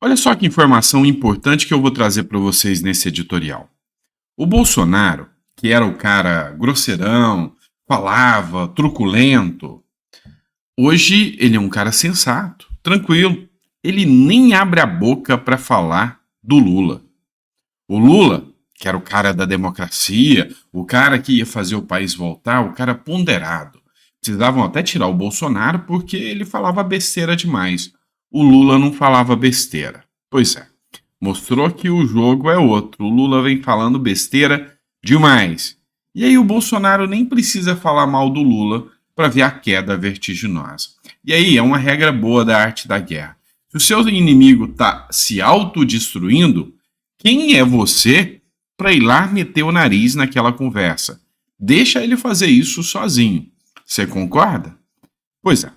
Olha só que informação importante que eu vou trazer para vocês nesse editorial. O Bolsonaro, que era o cara grosseirão, falava, truculento, hoje ele é um cara sensato, tranquilo. Ele nem abre a boca para falar do Lula. O Lula, que era o cara da democracia, o cara que ia fazer o país voltar, o cara ponderado. Precisavam até tirar o Bolsonaro porque ele falava besteira demais. O Lula não falava besteira. Pois é, mostrou que o jogo é outro. O Lula vem falando besteira demais. E aí o Bolsonaro nem precisa falar mal do Lula para ver a queda vertiginosa. E aí é uma regra boa da arte da guerra. Se o seu inimigo está se autodestruindo, quem é você para ir lá meter o nariz naquela conversa? Deixa ele fazer isso sozinho. Você concorda? Pois é.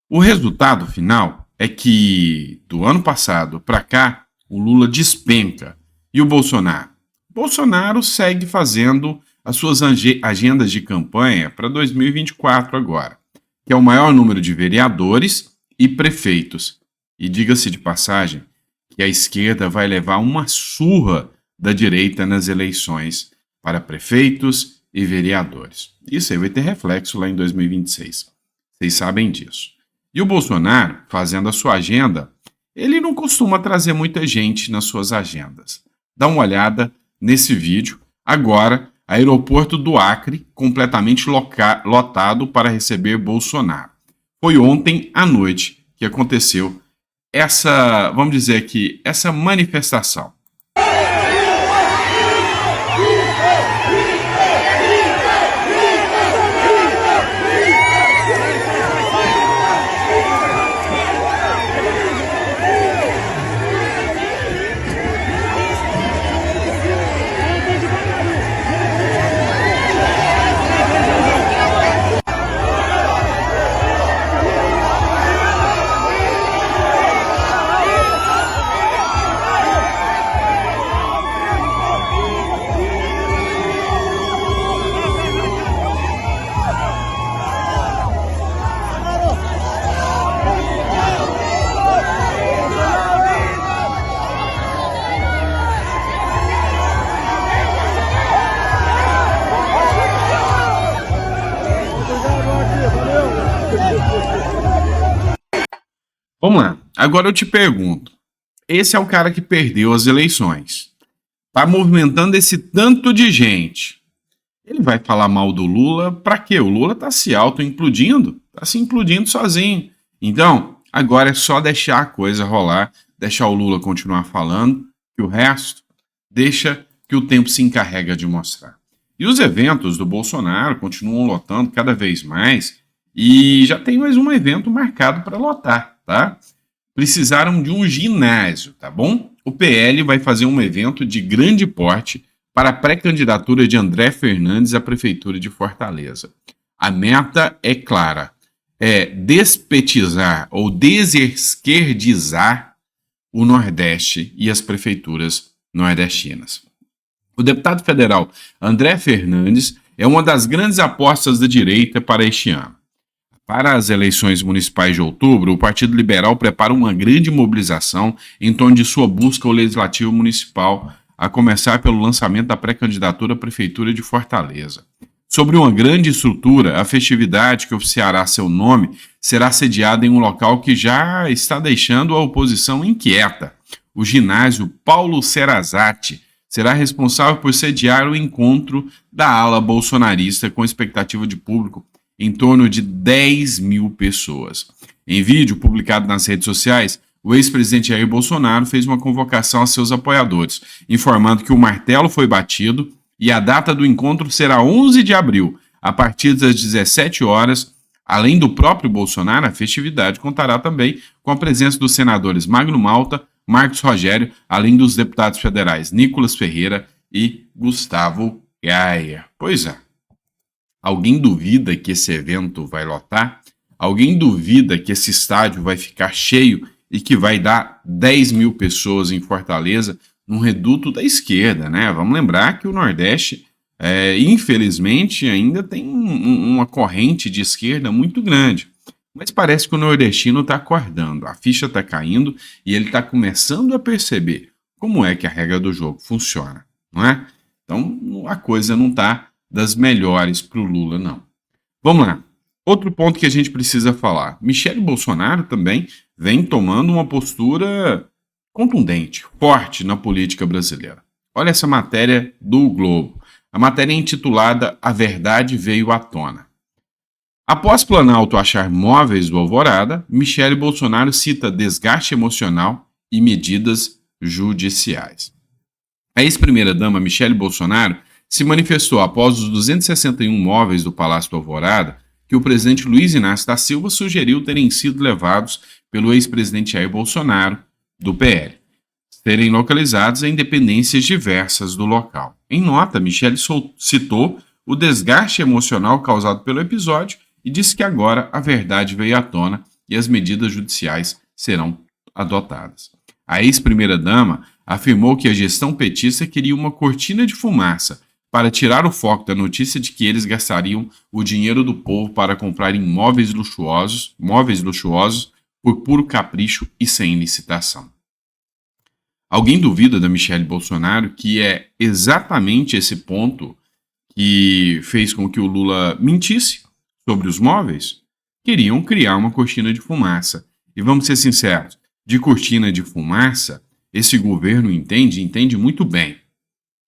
O resultado final é que do ano passado para cá o Lula despenca e o Bolsonaro. Bolsonaro segue fazendo as suas agendas de campanha para 2024 agora, que é o maior número de vereadores e prefeitos. E diga-se de passagem que a esquerda vai levar uma surra da direita nas eleições para prefeitos e vereadores. Isso aí vai ter reflexo lá em 2026. Vocês sabem disso. E o Bolsonaro, fazendo a sua agenda, ele não costuma trazer muita gente nas suas agendas. Dá uma olhada nesse vídeo. Agora, aeroporto do Acre completamente lotado para receber Bolsonaro. Foi ontem à noite que aconteceu essa, vamos dizer aqui, essa manifestação. Vamos lá. Agora eu te pergunto. Esse é o cara que perdeu as eleições. Tá movimentando esse tanto de gente. Ele vai falar mal do Lula pra quê? O Lula tá se auto-implodindo. Tá se implodindo sozinho. Então, agora é só deixar a coisa rolar. Deixar o Lula continuar falando. E o resto, deixa que o tempo se encarrega de mostrar. E os eventos do Bolsonaro continuam lotando cada vez mais. E já tem mais um evento marcado para lotar, tá? Precisaram de um ginásio, tá bom? O PL vai fazer um evento de grande porte para a pré-candidatura de André Fernandes à Prefeitura de Fortaleza. A meta é clara, é despetizar ou desesquerdizar o Nordeste e as prefeituras nordestinas. O deputado federal André Fernandes é uma das grandes apostas da direita para este ano. Para as eleições municipais de outubro, o Partido Liberal prepara uma grande mobilização em torno de sua busca ao Legislativo Municipal, a começar pelo lançamento da pré-candidatura à Prefeitura de Fortaleza. Sobre uma grande estrutura, a festividade que oficiará seu nome será sediada em um local que já está deixando a oposição inquieta. O ginásio Paulo Serazati será responsável por sediar o encontro da ala bolsonarista com expectativa de público em torno de 10 mil pessoas. Em vídeo publicado nas redes sociais, o ex-presidente Jair Bolsonaro fez uma convocação a seus apoiadores, informando que o martelo foi batido e a data do encontro será 11 de abril, a partir das 17 horas. Além do próprio Bolsonaro, a festividade contará também com a presença dos senadores Magno Malta, Marcos Rogério, além dos deputados federais Nicolas Ferreira e Gustavo Gaia. Pois é. Alguém duvida que esse evento vai lotar? Alguém duvida que esse estádio vai ficar cheio e que vai dar 10 mil pessoas em Fortaleza, num reduto da esquerda, né? Vamos lembrar que o Nordeste, infelizmente, ainda tem uma corrente de esquerda muito grande. Mas parece que o nordestino está acordando, a ficha está caindo e ele está começando a perceber como é que a regra do jogo funciona, não é? Então a coisa não está das melhores para o Lula, não. Vamos lá. Outro ponto que a gente precisa falar. Michele Bolsonaro também vem tomando uma postura contundente, forte na política brasileira. Olha essa matéria do Globo. A matéria é intitulada A Verdade Veio à Tona. Após Planalto achar móveis do Alvorada, Michele Bolsonaro cita desgaste emocional e medidas judiciais. A ex-primeira-dama Michele Bolsonaro se manifestou após os 261 móveis do Palácio do Alvorada que o presidente Luiz Inácio da Silva sugeriu terem sido levados pelo ex-presidente Jair Bolsonaro, do PL, serem localizados em dependências diversas do local. Em nota, Michele citou o desgaste emocional causado pelo episódio e disse que agora a verdade veio à tona e as medidas judiciais serão adotadas. A ex-primeira-dama afirmou que a gestão petista queria uma cortina de fumaça para tirar o foco da notícia de que eles gastariam o dinheiro do povo para comprar móveis luxuosos por puro capricho e sem licitação. Alguém duvida da Michele Bolsonaro que é exatamente esse ponto que fez com que o Lula mentisse sobre os móveis? Queriam criar uma cortina de fumaça. E vamos ser sinceros, de cortina de fumaça, esse governo entende muito bem.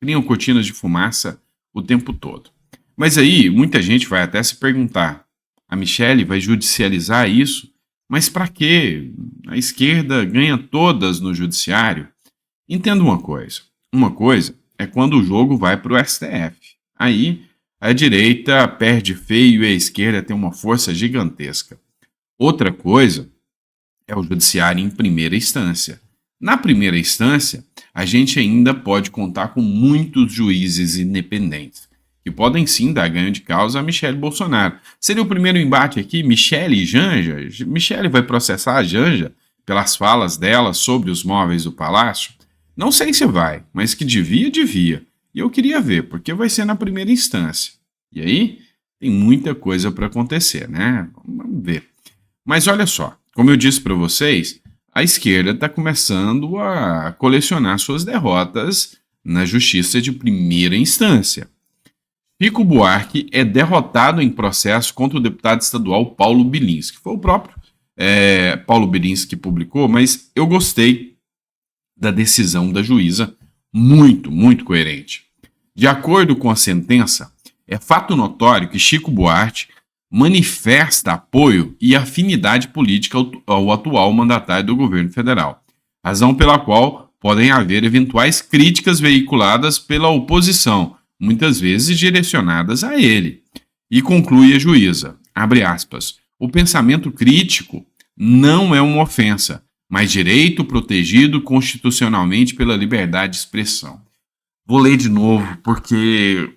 Criam cortinas de fumaça o tempo todo. Mas aí, muita gente vai até se perguntar, a Michele vai judicializar isso? Mas para quê? A esquerda ganha todas no judiciário. Entenda uma coisa é quando o jogo vai para o STF. Aí a direita perde feio e a esquerda tem uma força gigantesca. Outra coisa é o judiciário em primeira instância. Na primeira instância, a gente ainda pode contar com muitos juízes independentes, que podem sim dar ganho de causa a Michele Bolsonaro. Seria o primeiro embate aqui, Michele e Janja? Michele vai processar a Janja pelas falas dela sobre os móveis do Palácio? Não sei se vai, mas que devia. E eu queria ver, porque vai ser na primeira instância. E aí, tem muita coisa para acontecer, né? Vamos ver. Mas olha só, como eu disse para vocês, a esquerda está começando a colecionar suas derrotas na justiça de primeira instância. Chico Buarque é derrotado em processo contra o deputado estadual Paulo Bilinski. Foi o próprio Paulo Bilinski que publicou, mas eu gostei da decisão da juíza, muito coerente. De acordo com a sentença, é fato notório que Chico Buarque manifesta apoio e afinidade política ao atual mandatário do governo federal, razão pela qual podem haver eventuais críticas veiculadas pela oposição, muitas vezes direcionadas a ele. E conclui a juíza, abre aspas, o pensamento crítico não é uma ofensa, mas direito protegido constitucionalmente pela liberdade de expressão. Vou ler de novo, porque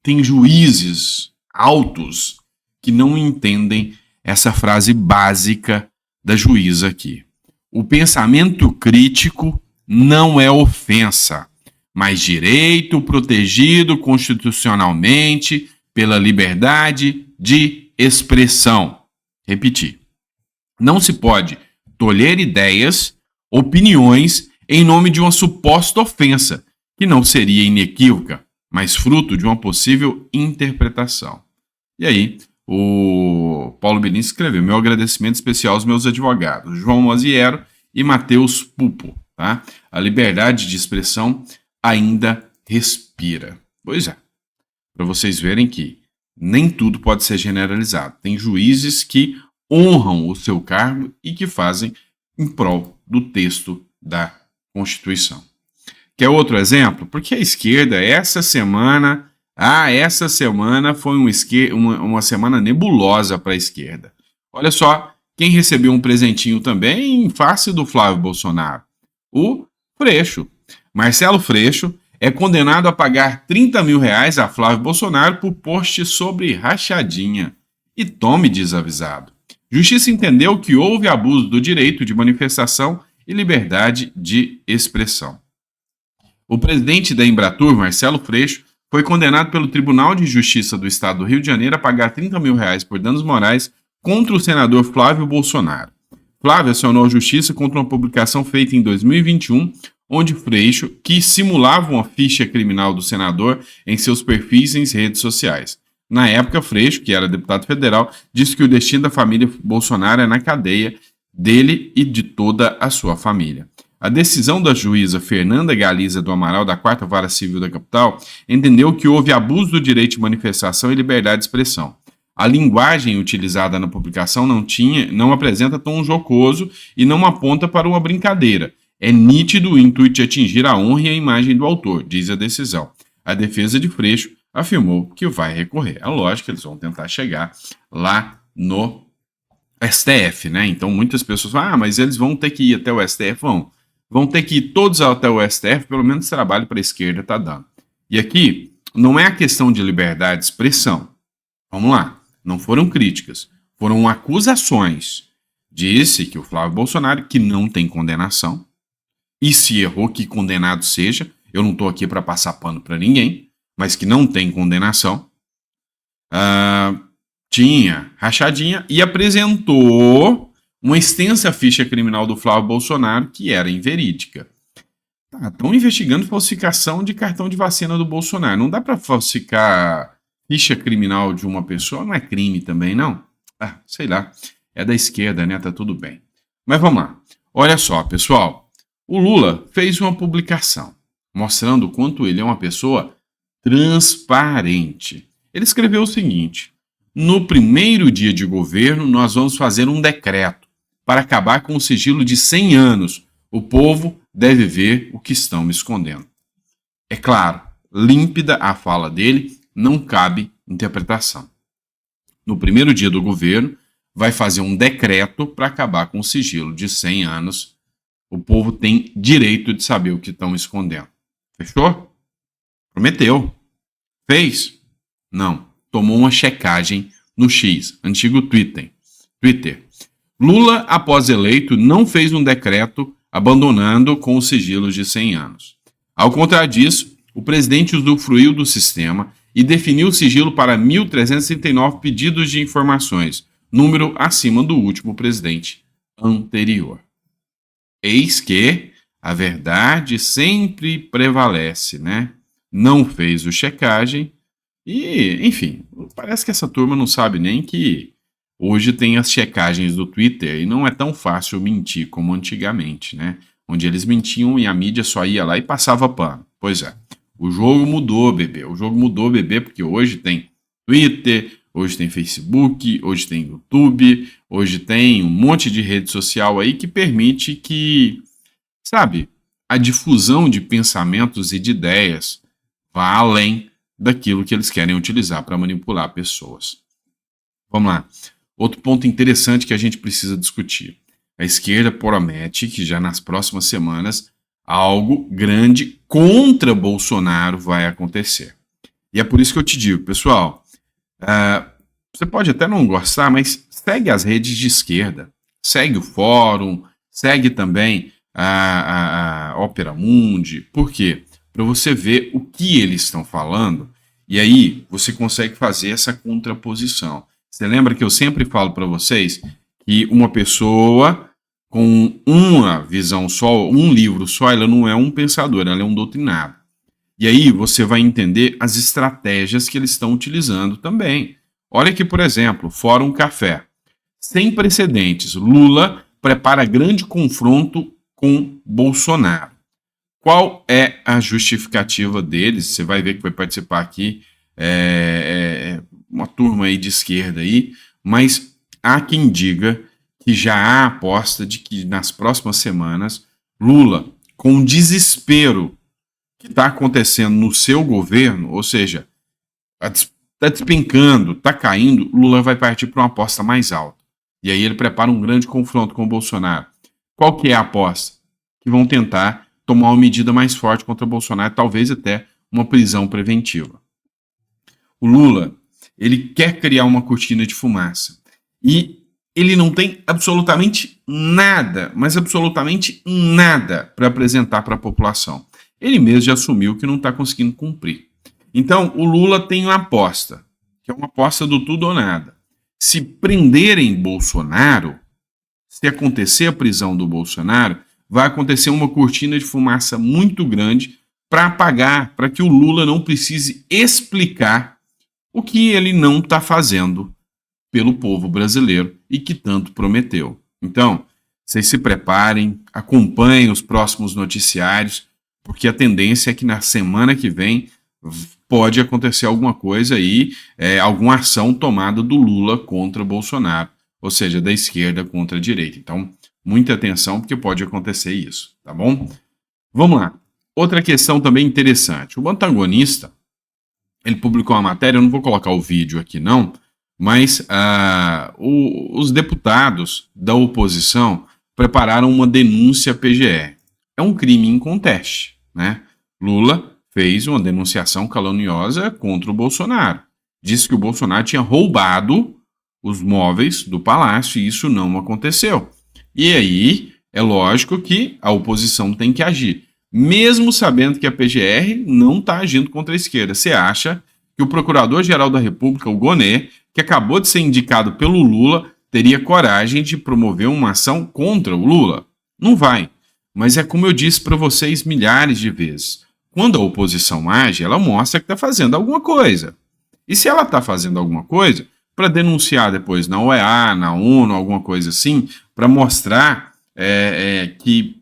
tem juízes altos que não entendem essa frase básica da juíza aqui. O pensamento crítico não é ofensa, mas direito protegido constitucionalmente pela liberdade de expressão. Repetir. Não se pode tolher ideias, opiniões em nome de uma suposta ofensa, que não seria inequívoca, mas fruto de uma possível interpretação. E aí, o Paulo Bilinski escreveu: meu agradecimento especial aos meus advogados, João Moziero e Matheus Pupo. Tá? A liberdade de expressão ainda respira. Pois é, para vocês verem que nem tudo pode ser generalizado. Tem juízes que honram o seu cargo e que fazem em prol do texto da Constituição. Quer outro exemplo? Porque a esquerda, essa semana foi uma semana nebulosa para a esquerda. Olha só, quem recebeu um presentinho também em face do Flávio Bolsonaro? O Freixo. Marcelo Freixo é condenado a pagar R$30 mil a Flávio Bolsonaro por post sobre rachadinha. E tome desavisado. Justiça entendeu que houve abuso do direito de manifestação e liberdade de expressão. O presidente da Embratur, Marcelo Freixo, foi condenado pelo Tribunal de Justiça do Estado do Rio de Janeiro a pagar R$30 mil por danos morais contra o senador Flávio Bolsonaro. Flávio acionou a justiça contra uma publicação feita em 2021, onde Freixo, que simulava uma ficha criminal do senador em seus perfis em redes sociais. Na época, Freixo, que era deputado federal, disse que o destino da família Bolsonaro é na cadeia dele e de toda a sua família. A decisão da juíza Fernanda Galiza do Amaral, da 4ª Vara Civil da capital, entendeu que houve abuso do direito de manifestação e liberdade de expressão. A linguagem utilizada na publicação não apresenta tom jocoso e não aponta para uma brincadeira. É nítido o intuito de atingir a honra e a imagem do autor, diz a decisão. A defesa de Freixo afirmou que vai recorrer. É lógico que eles vão tentar chegar lá no STF, né? Então muitas pessoas falam, mas eles vão ter que ir até o STF, vão ter que ir todos até o STF, pelo menos trabalho para a esquerda está dando. E aqui não é a questão de liberdade de expressão. Vamos lá, não foram críticas, foram acusações. Disse que o Flávio Bolsonaro, que não tem condenação, e se errou, que condenado seja, eu não estou aqui para passar pano para ninguém, mas que não tem condenação, tinha rachadinha e apresentou uma extensa ficha criminal do Flávio Bolsonaro que era inverídica. Estão investigando falsificação de cartão de vacina do Bolsonaro. Não dá para falsificar ficha criminal de uma pessoa, não é crime também, não? Sei lá, é da esquerda, né? Tá tudo bem. Mas vamos lá. Olha só, pessoal. O Lula fez uma publicação mostrando o quanto ele é uma pessoa transparente. Ele escreveu o seguinte: no primeiro dia de governo, nós vamos fazer um decreto para acabar com o sigilo de 100 anos. O povo deve ver o que estão me escondendo. É claro, límpida a fala dele, não cabe interpretação. No primeiro dia do governo, vai fazer um decreto para acabar com o sigilo de 100 anos. O povo tem direito de saber o que estão escondendo. Fechou? Prometeu. Fez? Não. Tomou uma checagem no X, antigo Twitter. Lula, após eleito, não fez um decreto abandonando com os sigilos de 100 anos. Ao contrário disso, o presidente usufruiu do sistema e definiu o sigilo para 1.339 pedidos de informações, número acima do último presidente anterior. Eis que a verdade sempre prevalece, né? Não fez o checagem e, enfim, parece que essa turma não sabe nem que hoje tem as checagens do Twitter e não é tão fácil mentir como antigamente, né? Onde eles mentiam e a mídia só ia lá e passava pano. Pois é, o jogo mudou, bebê. O jogo mudou, bebê, porque hoje tem Twitter, hoje tem Facebook, hoje tem YouTube, hoje tem um monte de rede social aí que permite que, sabe, a difusão de pensamentos e de ideias vá além daquilo que eles querem utilizar para manipular pessoas. Vamos lá. Outro ponto interessante que a gente precisa discutir. A esquerda promete que já nas próximas semanas algo grande contra Bolsonaro vai acontecer. E é por isso que eu te digo, pessoal, você pode até não gostar, mas segue as redes de esquerda, segue o fórum, segue também a Opera Mundi. Por quê? Para você ver o que eles estão falando e aí você consegue fazer essa contraposição. Você lembra que eu sempre falo para vocês que uma pessoa com uma visão só, um livro só, ela não é um pensador, ela é um doutrinado. E aí você vai entender as estratégias que eles estão utilizando também. Olha aqui, por exemplo, Fórum Café. Sem precedentes, Lula prepara grande confronto com Bolsonaro. Qual é a justificativa deles? Você vai ver que vai participar aqui uma turma aí de esquerda aí, mas há quem diga que já há aposta de que nas próximas semanas Lula, com o desespero que está acontecendo no seu governo, ou seja, está despencando, está caindo, Lula vai partir para uma aposta mais alta. E aí ele prepara um grande confronto com o Bolsonaro. Qual que é a aposta? Que vão tentar tomar uma medida mais forte contra o Bolsonaro, talvez até uma prisão preventiva. O Lula, ele quer criar uma cortina de fumaça. E ele não tem absolutamente nada, mas absolutamente nada para apresentar para a população. Ele mesmo já assumiu que não está conseguindo cumprir. Então, o Lula tem uma aposta, que é uma aposta do tudo ou nada. se prenderem Bolsonaro, se acontecer a prisão do Bolsonaro, vai acontecer uma cortina de fumaça muito grande para apagar, para que o Lula não precise explicar o que ele não está fazendo pelo povo brasileiro e que tanto prometeu. Então, vocês se preparem, acompanhem os próximos noticiários, porque a tendência é que na semana que vem pode acontecer alguma coisa aí, alguma ação tomada do Lula contra Bolsonaro, ou seja, da esquerda contra a direita. Então, muita atenção, porque pode acontecer isso, tá bom? Vamos lá. Outra questão também interessante. O antagonista, ele publicou uma matéria, eu não vou colocar o vídeo aqui não, mas os deputados da oposição prepararam uma denúncia à PGR. É um crime em conteste, né? Lula fez uma denunciação caluniosa contra o Bolsonaro. Disse que o Bolsonaro tinha roubado os móveis do palácio e isso não aconteceu. E aí, é lógico que a oposição tem que agir, mesmo sabendo que a PGR não está agindo contra a esquerda. Você acha que o Procurador-Geral da República, o Gonê, que acabou de ser indicado pelo Lula, teria coragem de promover uma ação contra o Lula? Não vai. Mas é como eu disse para vocês milhares de vezes. Quando a oposição age, ela mostra que está fazendo alguma coisa. E se ela está fazendo alguma coisa, para denunciar depois na OEA, na ONU, alguma coisa assim, para mostrar que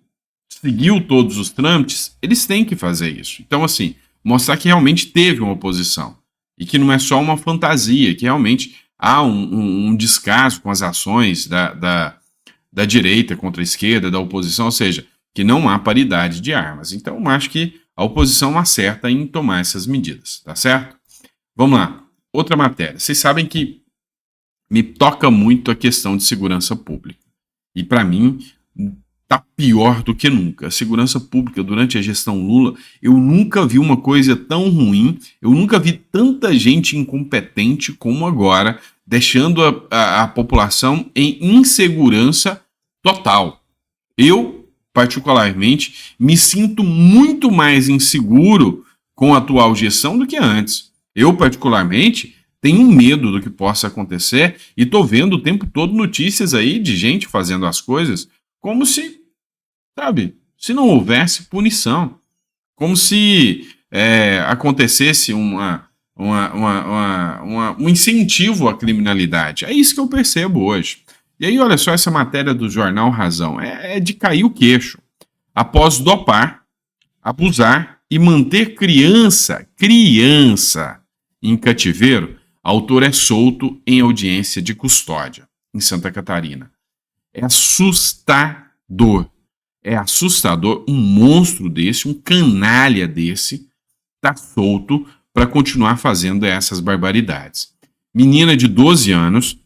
seguiu todos os trâmites, eles têm que fazer isso. Então, assim, mostrar que realmente teve uma oposição. E que não é só uma fantasia, que realmente há um descaso com as ações da direita contra a esquerda, da oposição, ou seja, que não há paridade de armas. Então, eu acho que a oposição acerta em tomar essas medidas, tá certo? Vamos lá. Outra matéria. Vocês sabem que me toca muito a questão de segurança pública. E para mim, tá pior do que nunca. A segurança pública durante a gestão Lula, eu nunca vi uma coisa tão ruim, eu nunca vi tanta gente incompetente como agora, deixando a população em insegurança total. Eu, particularmente, me sinto muito mais inseguro com a atual gestão do que antes. Eu, particularmente, tenho medo do que possa acontecer e tô vendo o tempo todo notícias aí de gente fazendo as coisas como se, sabe, se não houvesse punição. Como se acontecesse um incentivo à criminalidade. É isso que eu percebo hoje. E aí, olha só essa matéria do jornal Razão. É de cair o queixo. Após dopar, abusar e manter criança em cativeiro, autor é solto em audiência de custódia em Santa Catarina. É assustador. É assustador um monstro desse, um canalha desse, tá solto para continuar fazendo essas barbaridades. Menina de 12 anos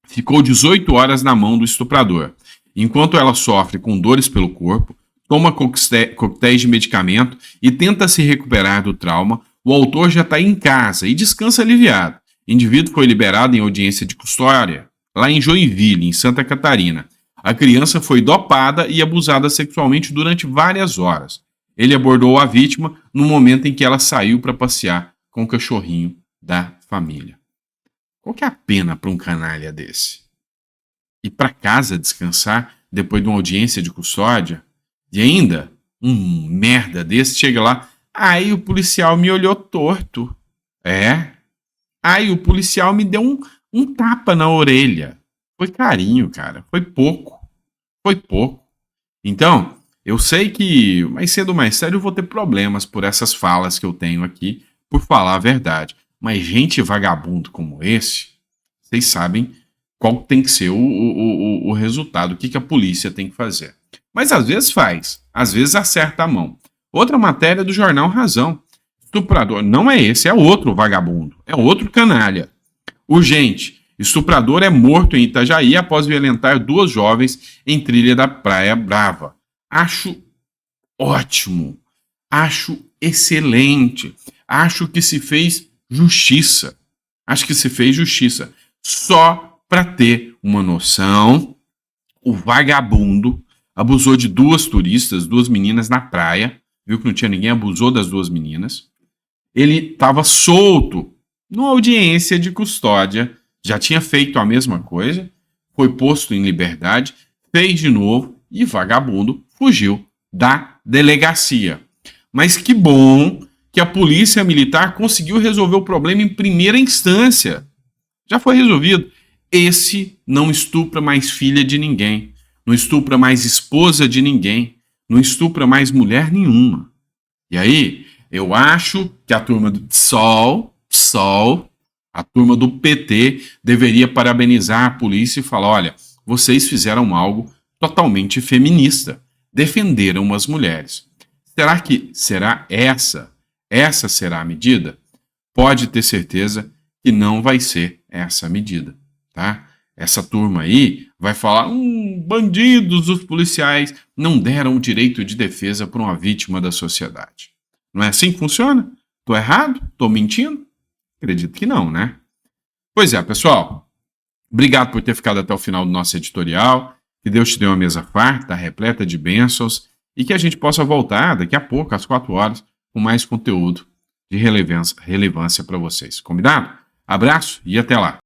ficou 18 horas na mão do estuprador. Enquanto ela sofre com dores pelo corpo, toma coquetéis de medicamento e tenta se recuperar do trauma, o autor já está em casa e descansa aliviado. O indivíduo foi liberado em audiência de custódia lá em Joinville, em Santa Catarina. A criança foi dopada e abusada sexualmente durante várias horas. Ele abordou a vítima no momento em que ela saiu para passear com o cachorrinho da família. Qual que é a pena para um canalha desse? Ir para casa descansar depois de uma audiência de custódia? E ainda, um merda desse chega lá, aí o policial me olhou torto. Aí o policial me deu um tapa na orelha. Foi carinho, cara. Foi pouco. Foi pouco. Então, eu sei que mais cedo ou mais tarde eu vou ter problemas por essas falas que eu tenho aqui, por falar a verdade. Mas gente vagabundo como esse, vocês sabem qual tem que ser o resultado, o que a polícia tem que fazer. Mas às vezes faz, às vezes acerta a mão. Outra matéria do jornal Razão. Estuprador, não é esse, é outro vagabundo, é outro canalha. Urgente. Estuprador é morto em Itajaí após violentar 2 jovens em trilha da Praia Brava. Acho ótimo. Acho excelente. Acho que se fez justiça. Acho que se fez justiça. Só para ter uma noção, o vagabundo abusou de 2 turistas, 2 meninas na praia. Viu que não tinha ninguém, abusou das 2 meninas. Ele estava solto numa audiência de custódia já tinha feito a mesma coisa, foi posto em liberdade, fez de novo e vagabundo fugiu da delegacia. Mas que bom que a polícia militar conseguiu resolver o problema em primeira instância. Já foi resolvido. Esse não estupra mais filha de ninguém, não estupra mais esposa de ninguém, não estupra mais mulher nenhuma. E aí, eu acho que a turma do PSOL, a turma do PT, deveria parabenizar a polícia e falar: olha, vocês fizeram algo totalmente feminista, defenderam as mulheres. Será essa será a medida? Pode ter certeza que não vai ser essa a medida, tá? Essa turma aí vai falar: bandidos, os policiais não deram o direito de defesa para uma vítima da sociedade. Não é assim que funciona? Tô errado? Tô mentindo? Acredito que não, né? Pois é, pessoal. Obrigado por ter ficado até o final do nosso editorial. Que Deus te dê uma mesa farta, repleta de bênçãos, e que a gente possa voltar daqui a pouco, às 4 horas, com mais conteúdo de relevância para vocês. Combinado? Abraço e até lá.